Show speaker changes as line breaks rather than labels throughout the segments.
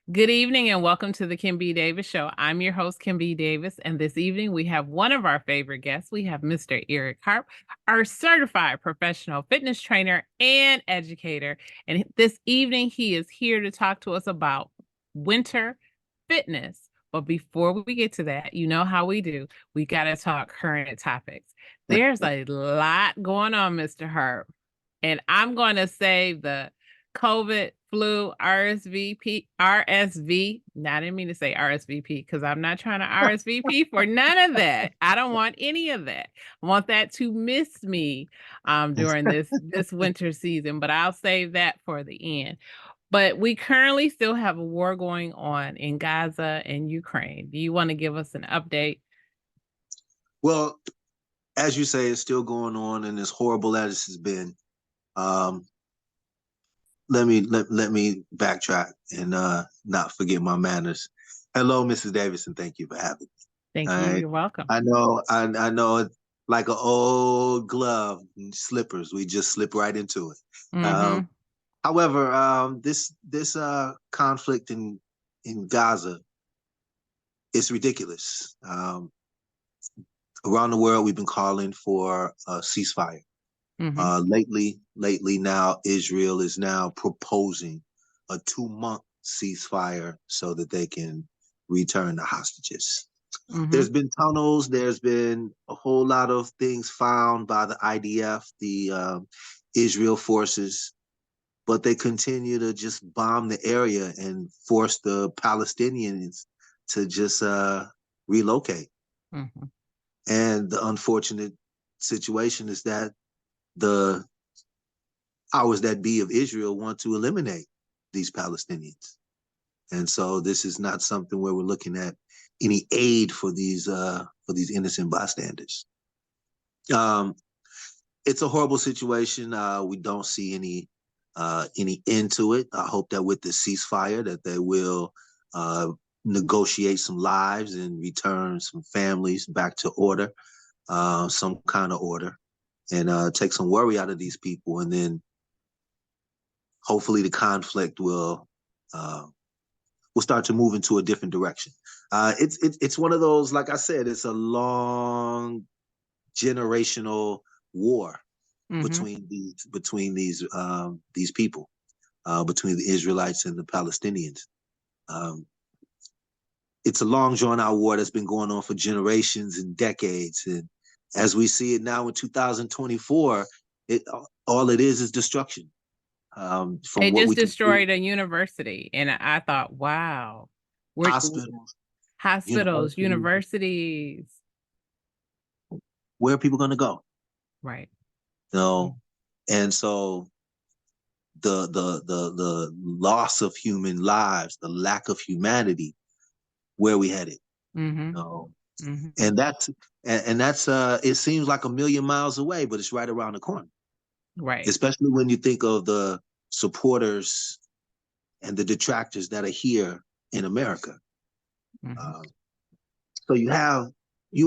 Good evening and welcome to the Kim B. Davis Show. I'm your host, Kim B. Davis, and this evening we have one of our favorite guests. We have Mr. Eric Harp, our certified professional fitness trainer and educator. And this evening he is here to talk to us about winter fitness. But before we get to that, you know how we do. We got to talk current topics. There's a lot going on, Mr. Harp, and I'm going to say the COVID, flu, RSV. No, I didn't mean to say RSVP because I'm not trying to RSVP for none of that. I don't want any of that. I want that to miss me during this winter season, but I'll save that for the end. But we currently still have a war going on in Gaza and Ukraine. Do you want to give us an update?
Well, as you say, it's still going on, and as horrible as this has been, let me backtrack and not forget my manners. Hello, Mrs. Davis, and thank you for having me.
Thank
All
you.
right.
You're welcome.
I know it's like an old glove and slippers. We just slip right into it.
Mm-hmm.
However, this conflict in Gaza is ridiculous. Around the world, we've been calling for a ceasefire.
Mm-hmm.
Lately now, Israel is now proposing a 2-month ceasefire so that they can return the hostages.
Mm-hmm.
There's been tunnels. There's been a whole lot of things found by the IDF, the Israel forces, but they continue to just bomb the area and force the Palestinians to just relocate.
Mm-hmm.
And the unfortunate situation is that the powers that be of Israel want to eliminate these Palestinians. And so this is not something where we're looking at any aid for these innocent bystanders. It's a horrible situation. We don't see any end to it. I hope that with the ceasefire that they will negotiate some lives and return some families back to order, some kind of order, and take some worry out of these people. And then hopefully the conflict will start to move into a different direction. It's one of those, like I said, it's a long generational war
Mm-hmm.
between these people, between the Israelites and the Palestinians. It's a long drawn out war that's been going on for generations and decades, and as we see it now in 2024, all it is destruction. From
They
what
just
we can see,
destroyed a university, and I thought, wow, we're
hospitals,
hospitals,
universities,
universities,
where are people going to go?
right?
You know, and so the loss of human lives, the lack of humanity, where are we headed?
Mm-hmm.
You know,
Mm-hmm.
and that's it seems like a million miles away, but it's right around the corner.
Right.
Especially when you think of the supporters and the detractors that are here in America.
Mm-hmm.
Uh, so you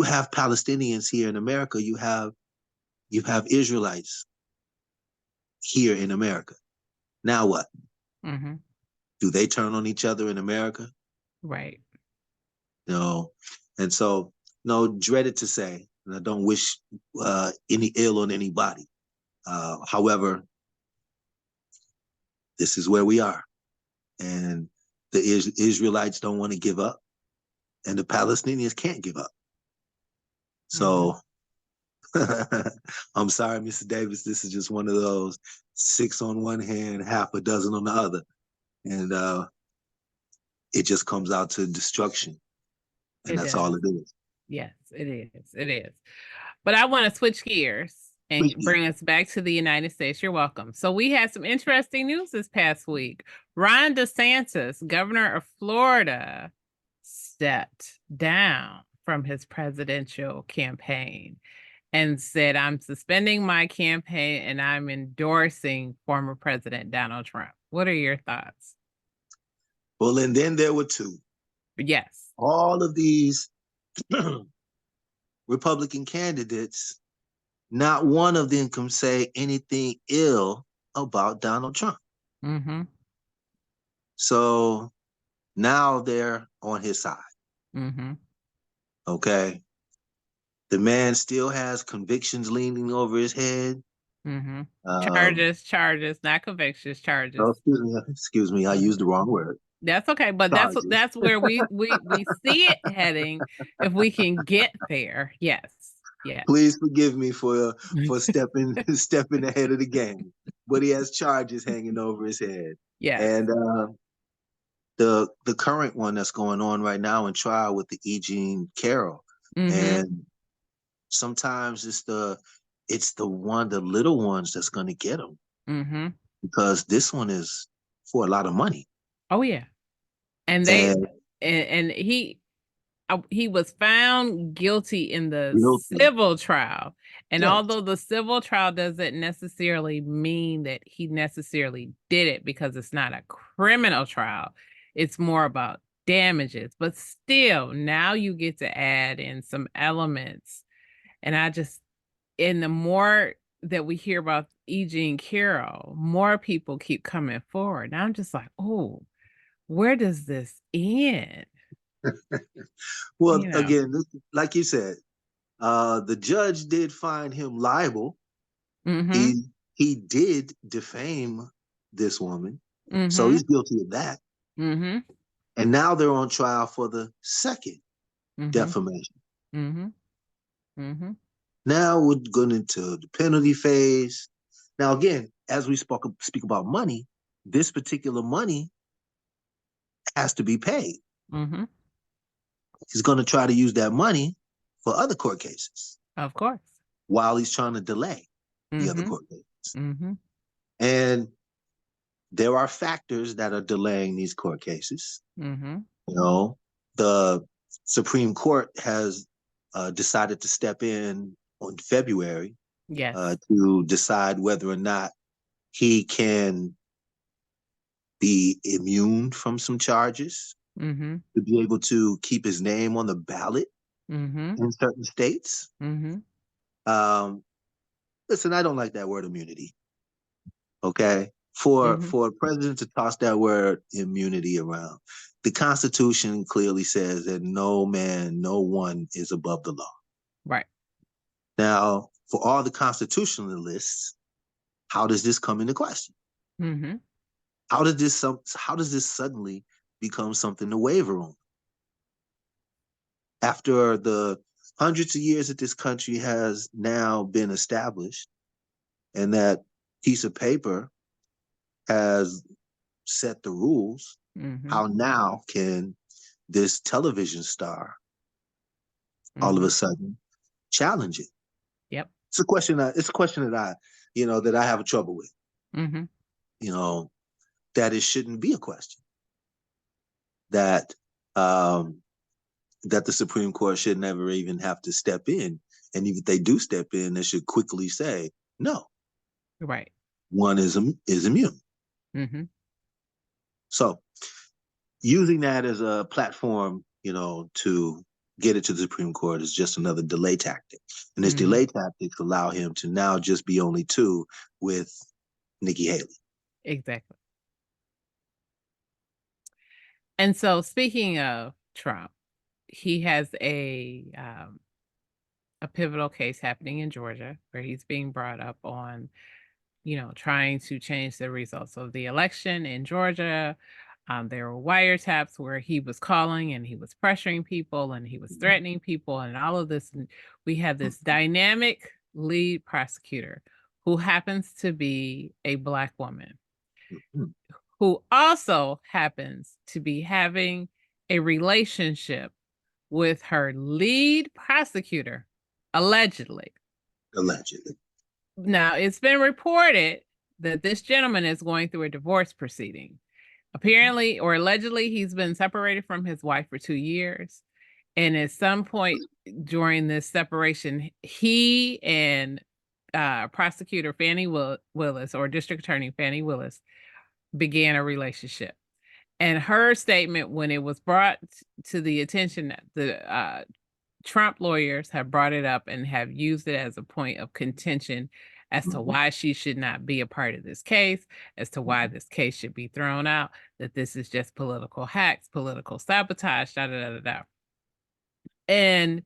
have Palestinians here in America. You have Israelites here in America. Now what?
Mm-hmm.
Do they turn on each other in America?
Right.
No. And so, no, dreaded to say, and I don't wish any ill on anybody. However, this is where we are. And the Israelites don't want to give up, and the Palestinians can't give up. So, I'm sorry, Mr. Davis, this is just one of those 6 on one hand, half a dozen on the other. And it just comes out to destruction. And
It
that's all
does.
it is.
Yes, it is. It is. But I want to switch gears and bring us back to the United States. You're welcome. So we had some interesting news this past week. Ron DeSantis, governor of Florida, stepped down from his presidential campaign and said, I'm suspending my campaign and I'm endorsing former President Donald Trump. What are your thoughts?
Well, and then there were two.
Yes.
All of these Republican candidates, not one of them can say anything ill about Donald Trump.
Mm-hmm.
So Now they're on his side.
Mm-hmm.
Okay. The man still has convictions leaning over his head.
Mm-hmm.
Um,
Charges, not convictions, charges.
oh, excuse me, I
Mhm.
used the wrong word.
That's okay, but
Charges.
that's where we see it heading if we can get there. Yes. Yes.
Please forgive me for stepping stepping ahead of the game. But he has charges hanging over his head.
Yes.
And the current one that's going on right now in trial with the E. Jean Carroll.
Mm-hmm.
And sometimes it's the little ones that's gonna get them,
Mm-hmm.
because this one is for a lot of money.
Oh yeah. And they
And
and he was found guilty in the
guilty.
civil trial. And
Yes.
although the civil trial doesn't necessarily mean that he necessarily did it because it's not a criminal trial, it's more about damages. But still, now you get to add in some elements. And and the more that we hear about E. Jean Carroll, more people keep coming forward. Now I'm just like, oh, where does this end?
Well,
You know.
again, like you said, the judge did find him liable.
Mm-hmm.
He did defame this woman, so
Mm-hmm.
he's guilty of that.
Mm-hmm.
And now they're on trial for the second
Mm-hmm.
defamation.
Mm-hmm. Mm-hmm.
Now we're going into the penalty phase. Now, again, as we speak about money, this particular money has to be paid.
Mm-hmm.
He's going to try to use that money for other court cases
Of course.
while he's trying to delay the other
Mm-hmm.
court cases.
Mm-hmm.
And there are factors that are delaying these court cases.
Mm-hmm.
You know, the Supreme Court has decided to step in on February
Yes.
to decide whether or not he can be immune from some charges,
Mm-hmm.
to be able to keep his name on the ballot
Mm-hmm.
in certain states.
Mm-hmm.
Um, listen, I don't like that word immunity. Okay, for
Mm-hmm.
a president to toss that word immunity around, the Constitution clearly says that no man, no one is above the law.
Right.
Now, for all the constitutionalists, how does this come into question?
Mm-hmm.
How does this suddenly become something to waver on? After the hundreds of years that this country has now been established, and that piece of paper has set the rules,
Mm-hmm.
how now can this television star all of
Mm-hmm.
a sudden challenge it?
Yep.
It's a question that that I have trouble with.
Mm-hmm.
You know, that it shouldn't be a question. That um that the Supreme Court should never even have to step in. And even if they do step in, they should quickly say, no,
Right.
one is immune.
Mm-hmm.
So using that as a platform, to get it to the Supreme Court is just another delay tactic. And this
Mm-hmm.
delay tactics allow him to now just be only two with Nikki Haley.
Exactly. And so speaking of Trump, he has a pivotal case happening in Georgia where he's being brought up on, trying to change the results of the election in Georgia. There were wiretaps where he was calling and he was pressuring people and he was threatening people and all of this. And we have this dynamic lead prosecutor who happens to be a Black woman
Mhm.
who also happens to be having a relationship with her lead prosecutor, allegedly.
Allegedly.
Now, it's been reported that this gentleman is going through a divorce proceeding. Apparently, or allegedly, he's been separated from his wife for 2 years. And at some point during this separation, he and prosecutor Fannie Willis, or district attorney Fannie Willis, began a relationship. And her statement, when it was brought to the attention that the Trump lawyers have brought it up and have used it as a point of contention as to why she should not be a part of this case, as to why this case should be thrown out, that this is just political hacks, political sabotage, da da da da da. And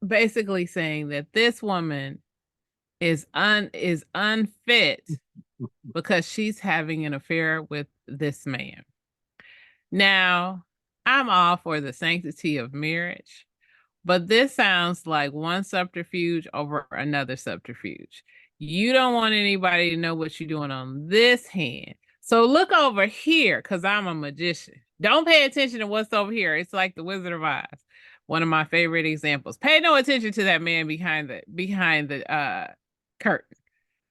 basically saying that this woman is unfit because she's having an affair with this man. Now, I'm all for the sanctity of marriage, but this sounds like one subterfuge over another subterfuge. You don't want anybody to know what you're doing on this hand. So look over here, because I'm a magician. Don't pay attention to what's over here. It's like the Wizard of Oz, one of my favorite examples. Pay no attention to that man behind the curtain.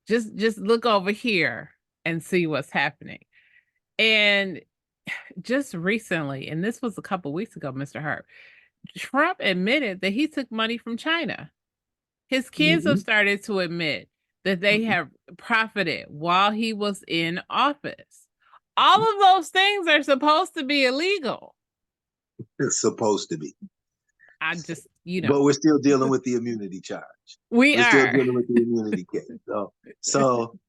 Just look over here and see what's happening. And just recently, and this was a couple weeks ago, Mr. Harp, Trump admitted that he took money from China. His kids have started to admit that they have profited while he was in office. All of those things are supposed to be illegal.
It's supposed to be.
I just,
But we're still dealing with the immunity charge.
We're
still dealing with the immunity case. So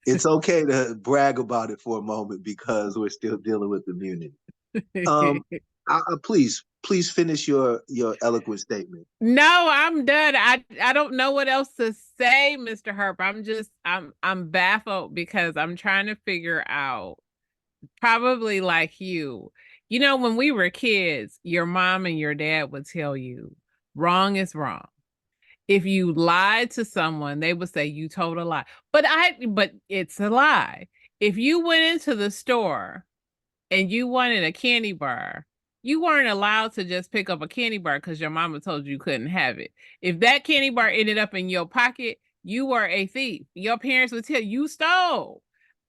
it's okay to brag about it for a moment because we're still dealing with immunity. Please finish your eloquent statement.
No, I'm done. I don't know what else to say, Mr. Harp. I'm baffled because I'm trying to figure out, probably like you, when we were kids, your mom and your dad would tell you wrong is wrong. If you lied to someone, they would say you told a lie. But it's a lie. If you went into the store and you wanted a candy bar, you weren't allowed to just pick up a candy bar because your mama told you couldn't have it. If that candy bar ended up in your pocket, you were a thief. Your parents would tell you stole.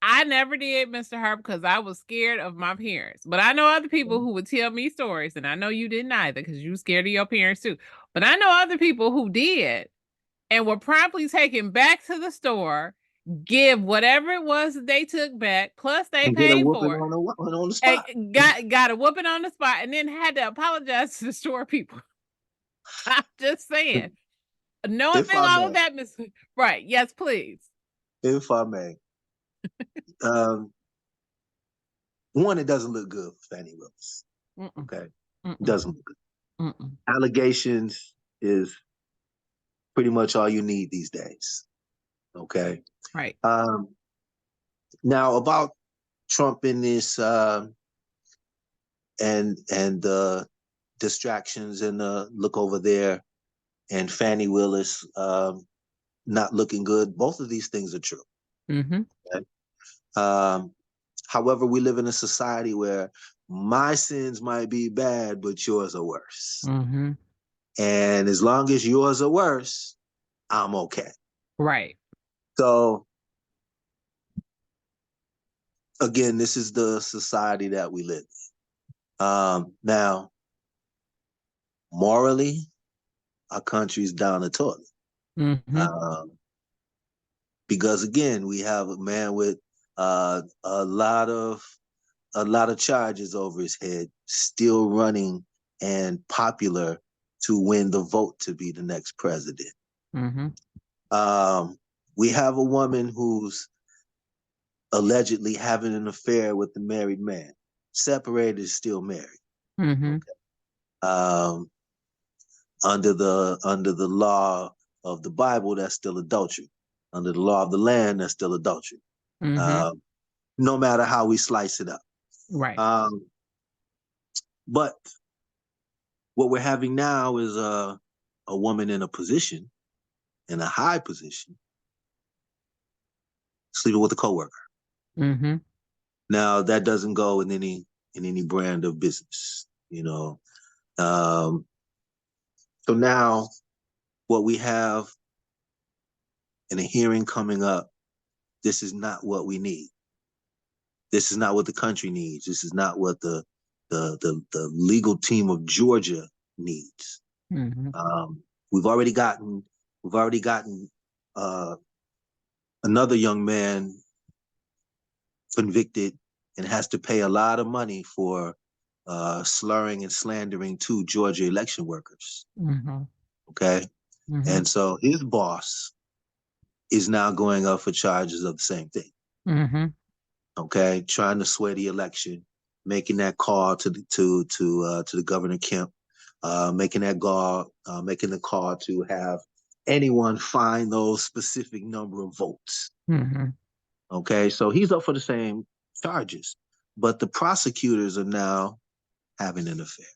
I never did, Mr. Harp, because I was scared of my parents. But I know other people who would tell me stories, and I know you didn't either because you were scared of your parents too. But I know other people who did and were promptly taken back to the store, give whatever it was that they took back, plus they paid for it.
On the spot.
And got a whooping on the spot, and then had to apologize to the store people. I'm just saying. Knowing all of that, Miss. Right. Yes, please.
If I may. One, it doesn't look good for Fannie Willis. Okay. It doesn't look good. Allegations is pretty much all you need these days. Okay.
Right.
Now about Trump in this and the distractions and look over there and Fannie Willis not looking good. Both of these things are true. Okay? However, we live in a society where my sins might be bad, but yours are worse. And as long as yours are worse, I'm okay.
Right.
So again, this is the society that we live in. Now, morally, our country's down the toilet. Because again, we have a man with a lot of charges over his head, still running and popular to win the vote to be the next president. We have a woman who's allegedly having an affair with a married man. Separated is still married. Okay. Under the law of the Bible, that's still adultery. Under the law of the land, that's still adultery. No matter how we slice it up.
Right.
But what we're having now is a woman in a position, in a high position, sleeping with a coworker. Now that doesn't go in any brand of business, So now what we have in a hearing coming up, this is not what we need. This is not what the country needs. This is not what the legal team of Georgia needs. We've already gotten another young man convicted and has to pay a lot of money for slurring and slandering two Georgia election workers. Okay.
Mm-hmm.
And so his boss is now going up for charges of the same thing.
Mm-hmm.
Okay, trying to sway the election, making that call to the Governor Kemp, making the call to have anyone find those specific number of votes.
Mm-hmm.
Okay, so he's up for the same charges, but the prosecutors are now having an affair.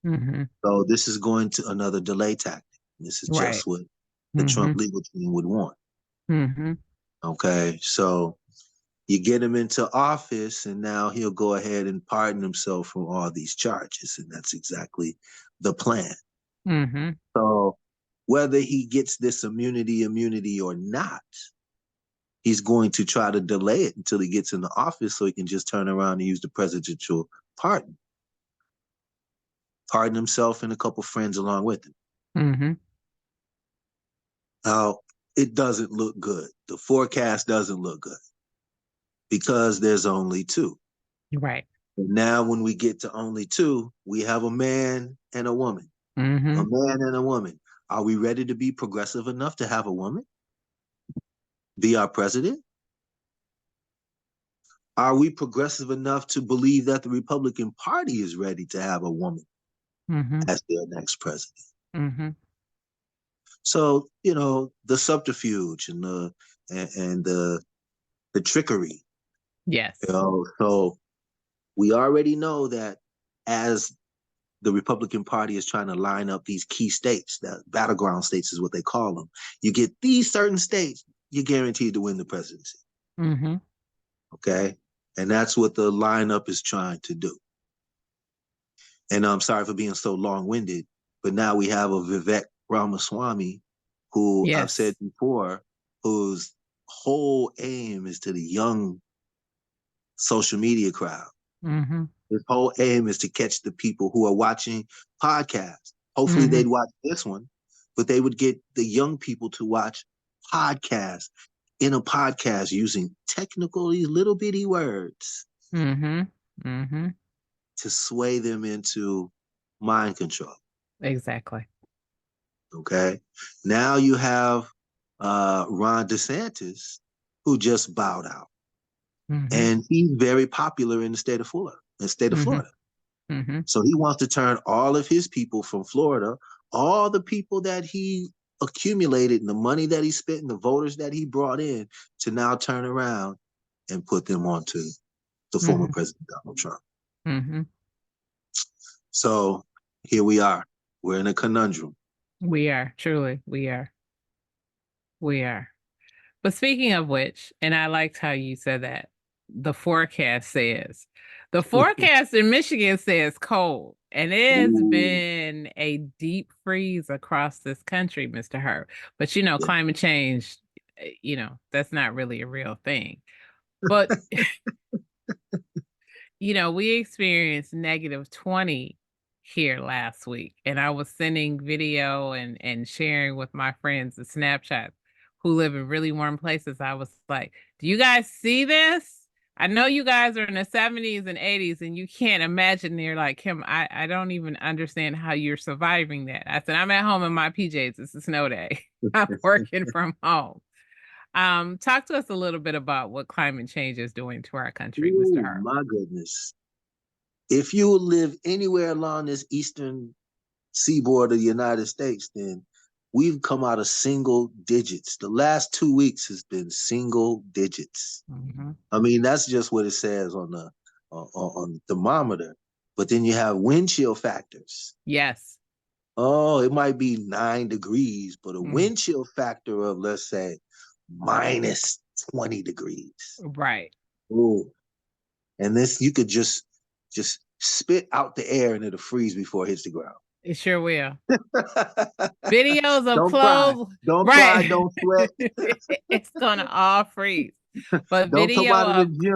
Mm-hmm.
So this is going to another delay tactic. This is
Right.
just what the
Mm-hmm.
Trump legal team would want.
Mm-hmm.
Okay, so you get him into office, and now he'll go ahead and pardon himself from all these charges, and that's exactly the plan.
Mm-hmm.
So whether he gets this immunity or not, he's going to try to delay it until he gets in the office so he can just turn around and use the presidential pardon himself and a couple friends along with him.
Mm-hmm.
Now, it doesn't look good. The forecast doesn't look good because there's only two.
Right.
And now, when we get to only two, we have a man and a woman.
Mm-hmm.
A man and a woman. Are we ready to be progressive enough to have a woman be our president? Are we progressive enough to believe that the Republican Party is ready to have a woman
Mm-hmm.
as their next president?
Mm-hmm.
So, the subterfuge and the trickery.
Yes.
So we already know that as the Republican Party is trying to line up these key states, that battleground states is what they call them. You get these certain states, you're guaranteed to win the presidency.
Mm-hmm.
Okay. And that's what the lineup is trying to do. And I'm sorry for being so long winded, but now we have a Vivek Ramaswamy, who I've said
Yes.
before, whose whole aim is to the young social media crowd.
Mm-hmm.
His whole aim is to catch the people who are watching podcasts. Hopefully
Mm-hmm.
they'd watch this one, but they would get the young people to watch podcasts in a podcast using technical, these little bitty words
Mm-hmm. Mm-hmm.
to sway them into mind control.
Exactly.
Okay. Now you have Ron DeSantis, who just bowed out.
Mm-hmm.
And he's very popular in the state of Florida.
Mm-hmm. Mm-hmm.
So he wants to turn all of his people from Florida, all the people that he accumulated and the money that he spent and the voters that he brought in, to now turn around and put them onto the former
Mm-hmm.
President Donald Trump.
Mm-hmm.
So here we are. We're in a conundrum.
We are. Truly, we are. We are. But speaking of which, and I liked how you said that, the forecast in Michigan says cold, and it has
Ooh,
been a deep freeze across this country, Mr. Harp. But
yeah.
climate change, that's not really a real thing. But we experienced -20 here last week, and I was sending video and sharing with my friends the Snapchat who live in really warm places. I was like, "Do you guys see this? I know you guys are in the 70s and 80s, and you can't imagine." They're like, "Kim, I don't even understand how you're surviving that." I said, "I'm at home in my PJs. It's a snow day. I'm working from home." Talk to us a little bit about what climate change is doing to our country, Mr.
Ooh,
Harp.
my goodness. If you live anywhere along this eastern seaboard of the United States, then we've come out of single digits. The last 2 weeks has been single digits.
Mm-hmm.
I mean, that's just what it says on the thermometer. But then you have wind chill factors.
Yes.
Oh, it might be 9 degrees, but a
Mm,
wind chill factor of, let's say, minus 20 degrees.
right.
Ooh. And this, you could just spit out the air and it'll freeze before it hits the ground.
It sure will. Videos of
Don't cry.
clothes,
Don't cry.
right.
Don't sweat.
It's gonna all freeze. But
Don't come
video
out of the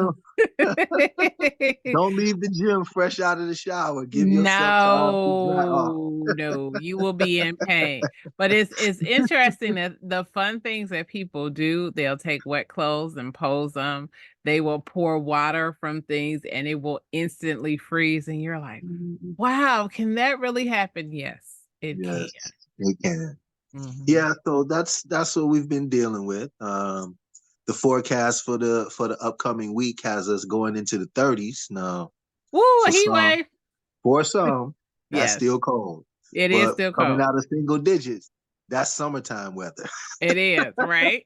of
gym. Don't leave the gym fresh out of the shower. Give yourself time to dry off.
No, no, you will be in pain. But it's interesting that the fun things that people do, they'll take wet clothes and pose them. They will pour water from things and it will instantly freeze. And you're like, wow, can that really happen? Yes, it can.
Yes, they can.
Mhm.
Yeah, so that's what we've been dealing with. The forecast for the upcoming week has us going into the 30s. Now,
Woo, a
for
heat
some,
wave.
for some, that's
Yes,
still cold.
it is
But
still
coming
cold.
out of single digits, that's summertime weather.
It is, right?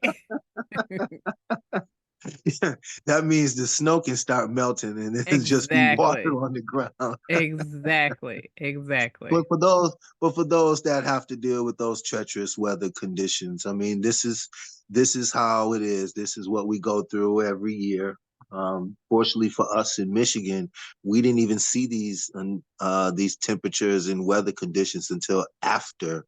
That means the snow can start melting and it's just be water
Exactly.
on the ground.
Exactly.
But
Exactly.
for those that have to deal with those treacherous weather conditions, I mean, this is how it is. This is what we go through every year. Fortunately for us in Michigan, we didn't even see these temperatures and weather conditions until after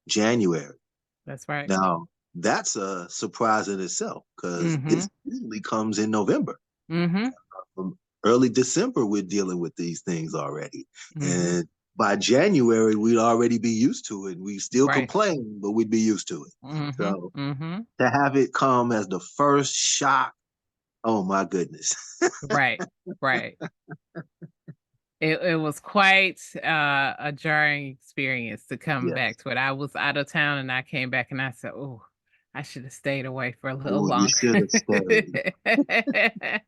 January.
That's right.
Now, that's a surprise in itself because
Mhm.
this usually comes in November.
Mhm.
From early December, we're dealing with these things already.
Mhm.
And by January, we'd already be used to it. We still
Right.
complain, but we'd be used to it.
Mhm.
So
Mhm.
to have it come as the first shock, oh my goodness.
Right. Right. It was quite a jarring experience to come back
Yes.
to it. I was out of town and I came back and I said, "Oh, I should have stayed away for a little
Oh, you
longer."
should have stayed.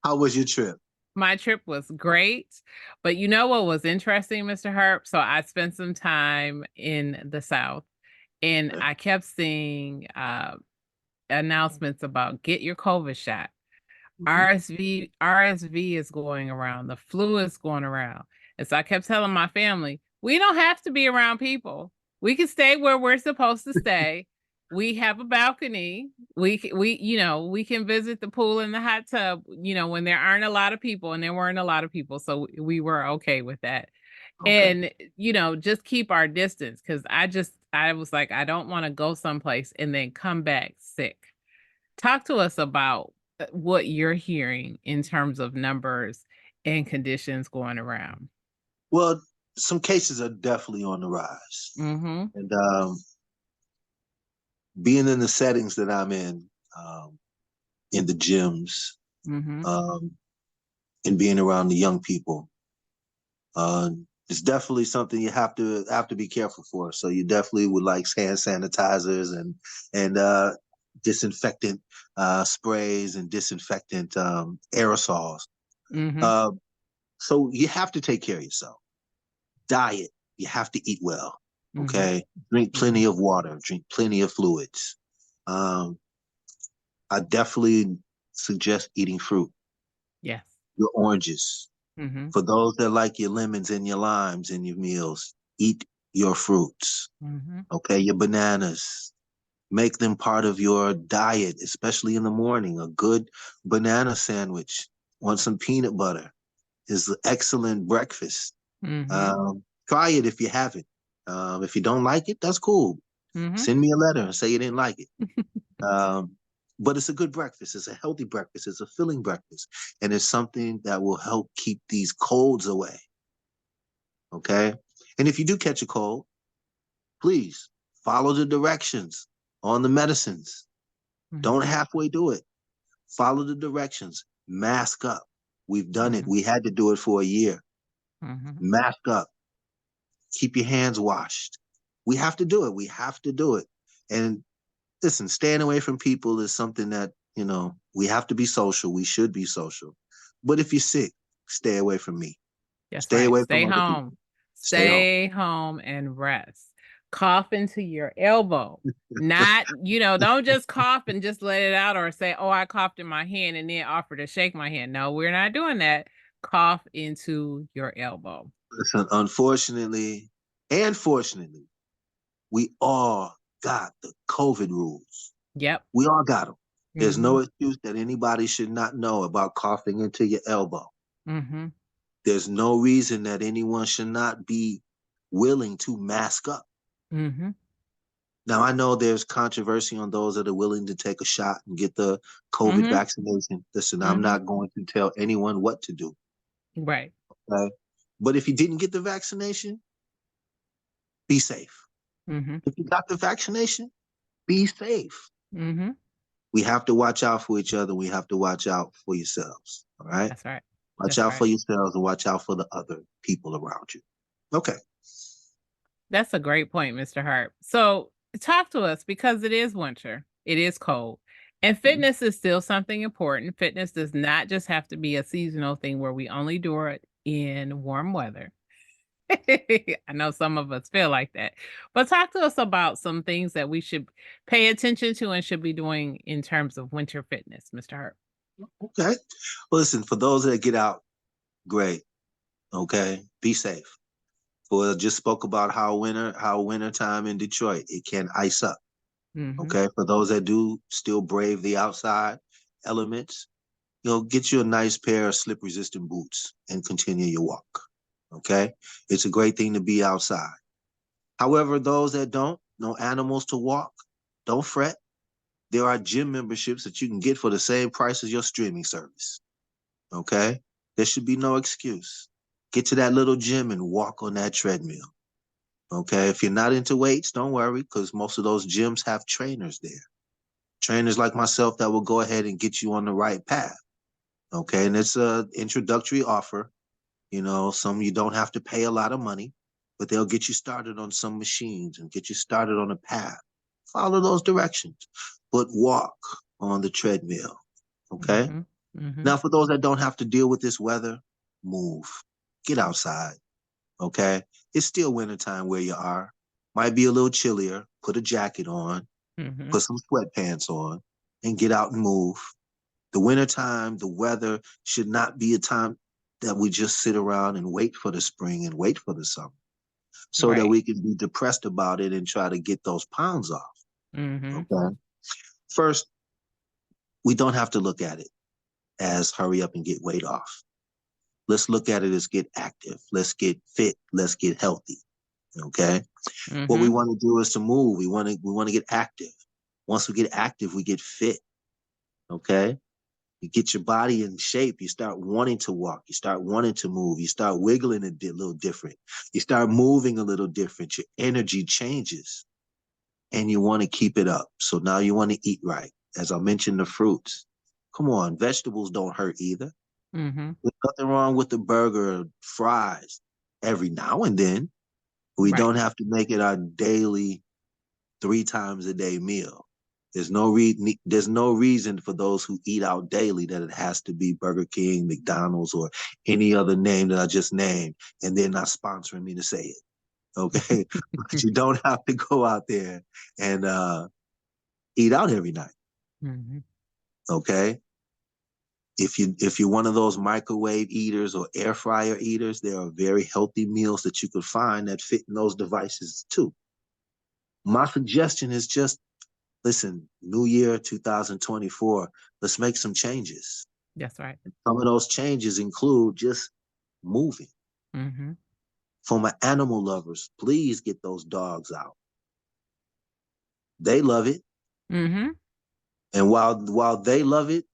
How was your trip?
My trip was great, but you know what was interesting, Mr. Harp? So I spent some time in the South and
Okay.
I kept seeing announcements about get your COVID shot.
Mhm.
RSV is going around, the flu is going around. And so I kept telling my family, we don't have to be around people. We can stay where we're supposed to stay. We have a balcony. We can visit the pool and the hot tub, when there aren't a lot of people, and there weren't a lot of people. So we were okay with that.
Okay.
And just keep our distance because I was like, I don't want to go someplace and then come back sick. Talk to us about what you're hearing in terms of numbers and conditions going around.
Well, some cases are definitely on the rise.
Mhm,
And being in the settings that I'm in the gyms,
mhm,
um, and being around the young people, uh, it's definitely something you have to be careful for. So you definitely would like hand sanitizers and disinfectant sprays and disinfectant aerosols.
mhm,
Uh, so you have to take care of yourself. Diet, you have to eat well.
mhm,
Okay, drink plenty
mhm.
of water, drink plenty of fluids. Um, I definitely suggest eating fruit,
Yes.
your oranges.
Mhm,
For those that like your lemons and your limes in your meals, eat your fruits.
mhm,
Okay, your bananas. Make them part of your diet, especially in the morning. A good banana sandwich on some peanut butter is an excellent breakfast.
mhm,
Try it if you haven't. If you don't like it, that's cool.
mhm.
Send me a letter and say you didn't like it. Um, but it's a good breakfast. It's a healthy breakfast. It's a filling breakfast. And it's something that will help keep these colds away. Okay. And if you do catch a cold, please follow the directions on the medicines. Don't
Mhm,
halfway do it. Follow the directions. Mask up. We've done it.
mhm,
We had to do it for a year.
mhm.
Mask up. Keep your hands washed. We have to do it. We have to do it. And listen, staying away from people is something that, we have to be social. We should be social. But if you're sick, stay away from me.
That's
Stay
right.
away from
Stay
other
home.
people. Stay home.
Stay home and rest. Cough into your elbow. Not, don't just cough and just let it out or say, "Oh, I coughed in my hand," and then offer to shake my hand. No, we're not doing that. Cough into your elbow.
Listen, unfortunately and fortunately, we all got the COVID rules.
Yep.
We all got them. There's no
Mhm.
excuse that anybody should not know about coughing into your elbow.
Mhm.
There's no reason that anyone should not be willing to mask up.
Mhm.
Now, I know there's controversy on those that are willing to take a shot and get the COVID
Mhm.
vaccination. Listen, I'm
Mhm.
not going to tell anyone what to do.
Right.
Okay? But if you didn't get the vaccination, be safe.
Mhm.
If you got the vaccination, be safe.
Mhm.
We have to watch out for each other. We have to watch out for yourselves. All right?
That's right.
Watch
That's
out for
right.
yourselves and watch out for the other people around you. Okay.
That's a great point, Mr. Hart. So talk to us because it is winter. It is cold. And fitness is still something important. Fitness does not just have to be a seasonal thing where we only do it in warm weather. I know some of us feel like that. But talk to us about some things that we should pay attention to and should be doing in terms of winter fitness, Mr. Hurt.
Okay. Well, listen, for those that get out, great. Okay. Be safe. For just spoke about how winter time in Detroit, it can ice up.
Mhm.
Okay. For those that do still brave the outside elements, get you a nice pair of slip resistant boots and continue your walk. Okay. It's a great thing to be outside. However, those that don't, no animals to walk, don't fret. There are gym memberships that you can get for the same price as your streaming service. Okay. There should be no excuse. Get to that little gym and walk on that treadmill. Okay. If you're not into weights, don't worry, because most of those gyms have trainers there. Trainers like myself that will go ahead and get you on the right path. Okay. And it's a introductory offer. Some you don't have to pay a lot of money, but they'll get you started on some machines and get you started on a path. Follow those directions, but walk on the treadmill. Okay.
Mhm. Mhm.
Now, for those that don't have to deal with this weather, move, get outside. Okay. It's still wintertime where you are. Might be a little chillier. Put a jacket on,
Mhm.
put some sweatpants on, and get out and move. The wintertime, the weather should not be a time that we just sit around and wait for the spring and wait for the summer so that
Right.
we can be depressed about it and try to get those pounds off.
Mhm.
Okay. First, we don't have to look at it as hurry up and get weight off. Let's look at it as get active. Let's get fit. Let's get healthy. Okay. What we
Mhm.
want to do is to move. We want to get active. Once we get active, we get fit. Okay. You get your body in shape. You start wanting to walk. You start wanting to move. You start wiggling a little different. You start moving a little different. Your energy changes and you want to keep it up. So now you want to eat right. As I mentioned, the fruits. Come on, vegetables don't hurt either.
Mhm.
There's nothing wrong with the burger, fries every now and then. We
Right.
don't have to make it our daily 3 times a day meal. There's no reason for those who eat out daily that it has to be Burger King, McDonald's, or any other name that I just named, and they're not sponsoring me to say it. Okay, but you don't have to go out there and eat out every night.
Mhm.
Okay, if you're one of those microwave eaters or air fryer eaters, there are very healthy meals that you could find that fit in those devices too. My suggestion is just listen, New Year 2024, let's make some changes.
That's right.
Some of those changes include just moving.
Mhm.
For my animal lovers, please get those dogs out. They love it.
Mhm.
And while they love it,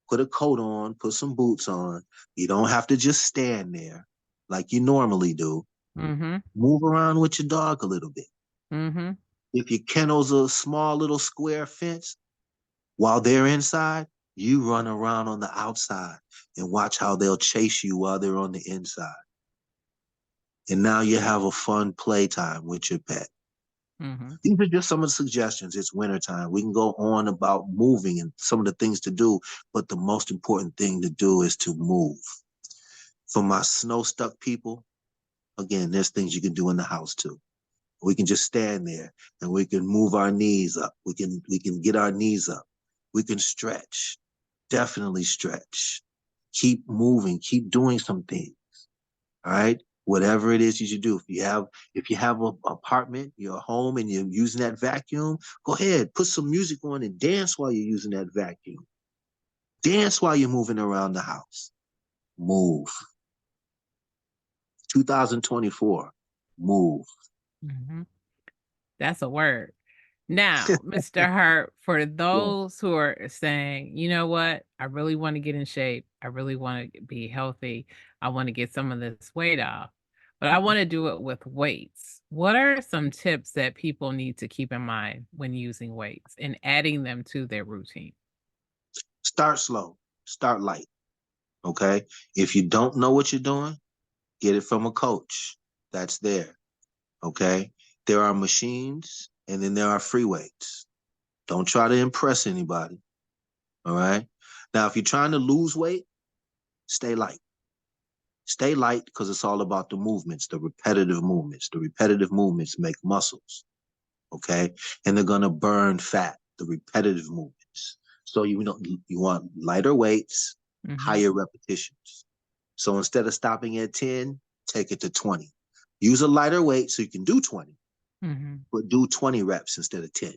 put a coat on, put some boots on. You don't have to just stand there like you normally do.
Mhm.
Move around with your dog a little bit.
Mhm.
If your kennel's a small little square fence, while they're inside, you run around on the outside and watch how they'll chase you while they're on the inside. And now you have a fun playtime with your pet.
Mhm.
These are just some of the suggestions. It's wintertime. We can go on about moving and some of the things to do, but the most important thing to do is to move. For my snow stuck people, again, there's things you can do in the house too. We can just stand there and we can move our knees up. We can get our knees up. We can stretch. Definitely stretch. Keep moving. Keep doing something. All right. Whatever it is you should do. If you have an apartment, your home, and you're using that vacuum, go ahead. Put some music on and dance while you're using that vacuum. Dance while you're moving around the house. Move. 2024. Move.
Mhm. That's a word. Now, Mr. Hurt, for
Yeah.
those who are saying, you know what, I really want to get in shape. I really want to be healthy. I want to get some of this weight off, but I want to do it with weights. What are some tips that people need to keep in mind when using weights and adding them to their routine?
Start slow. Start light. Okay. If you don't know what you're doing, get it from a coach that's there. Okay. There are machines. and then there are free weights. Don't try to impress anybody. All right. Now, if you're trying to lose weight, stay light. Stay light because it's all about the movements, the repetitive movements. The repetitive movements make muscles. Okay. And they're going to burn fat, the repetitive movements. So you want lighter weights, higher repetitions. So instead of stopping at 10, take it to 20. Use a lighter weight so you can do 20, but do 20 reps instead of 10.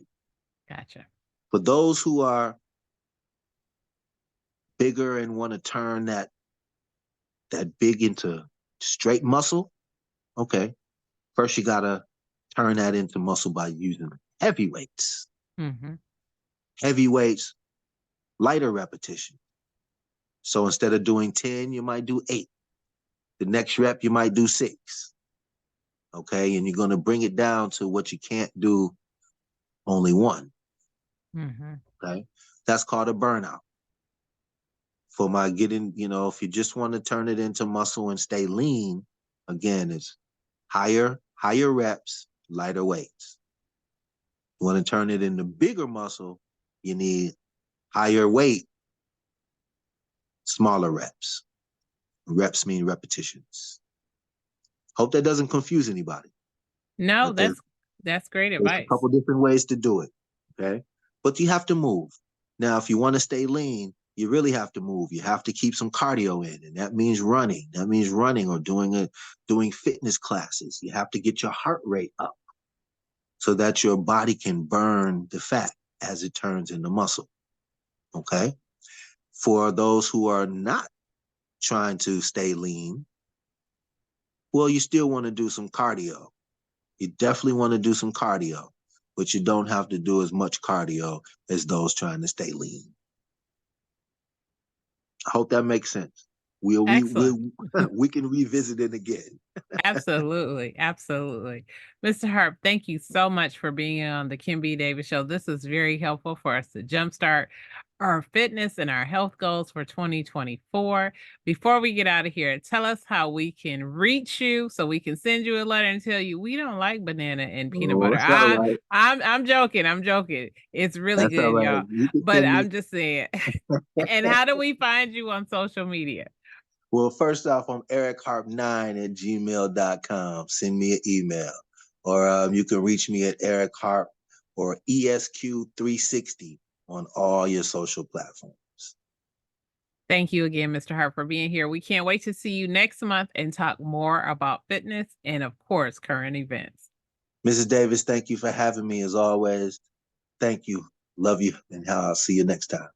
Gotcha.
For those who are bigger and want to turn that big into straight muscle, okay, first you got to turn that into muscle by using heavy weights. Heavy weights, lighter repetition. So instead of doing 10, you might do 8. The next rep, you might do 6. Okay, and you're going to bring it down to what you can't do only 1. Okay, that's called a burnout. For my getting, if you just want to turn it into muscle and stay lean, again, it's higher reps, lighter weights. You want to turn it into bigger muscle, you need higher weight, smaller reps. Reps mean repetitions. Hope that doesn't confuse anybody.
No, that's great
There's a
advice.
couple different ways to do it, okay? But you have to move. Now, if you want to stay lean, you really have to move. You have to keep some cardio in, and that means running. That means running or doing fitness classes. You have to get your heart rate up so that your body can burn the fat as it turns into muscle, okay? For those who are not trying to stay lean, well, you still want to do some cardio. You definitely want to do some cardio, but you don't have to do as much cardio as those trying to stay lean. I hope that makes sense. We can revisit it again.
Absolutely. Absolutely. Mr. Harp, thank you so much for being on the Kim B. Davis Show. This is very helpful for us to jumpstart our fitness and our health goals for 2024. Before we get out of here, tell us how we can reach you so we can send you a letter and tell you we don't like banana and peanut
Oh,
butter.
that's all right.
I'm joking. I'm joking. It's really
That's all
good,
right.
y'all.
You can
But
send me.
I'm just saying. And how do we find you on social media?
Well, first off, I'm ericharp9@gmail.com. Send me an email. Or you can reach me at Eric Harp or ESQ360 on all your social platforms.
Thank you again, Mr. Hart, for being here. We can't wait to see you next month and talk more about fitness and, of course, current events.
Mrs. Davis, thank you for having me as always. Thank you. Love you. And I'll see you next time.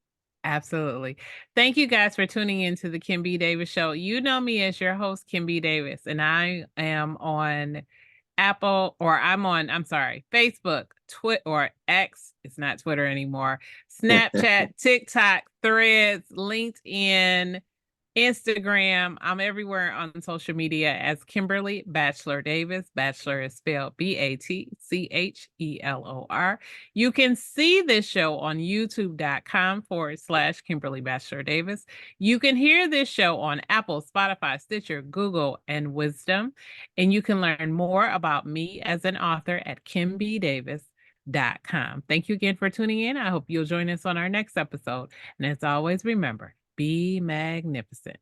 Absolutely. Thank you guys for tuning in to the Kim B. Davis Show. You know me as your host, Kim B. Davis, and I am on Facebook, Twitter, or X. It's not Twitter anymore. Snapchat, TikTok, Threads, LinkedIn, Instagram. I'm everywhere on social media as Kimberly Bachelor Davis. Bachelor is spelled BATCHELOR. You can see this show on youtube.com/Kimberly Bachelor Davis. You can hear this show on Apple, Spotify, Stitcher, Google, and Wisdom. And you can learn more about me as an author at KimBDavis.com. Thank you again for tuning in. I hope you'll join us on our next episode. And as always, remember, be magnificent.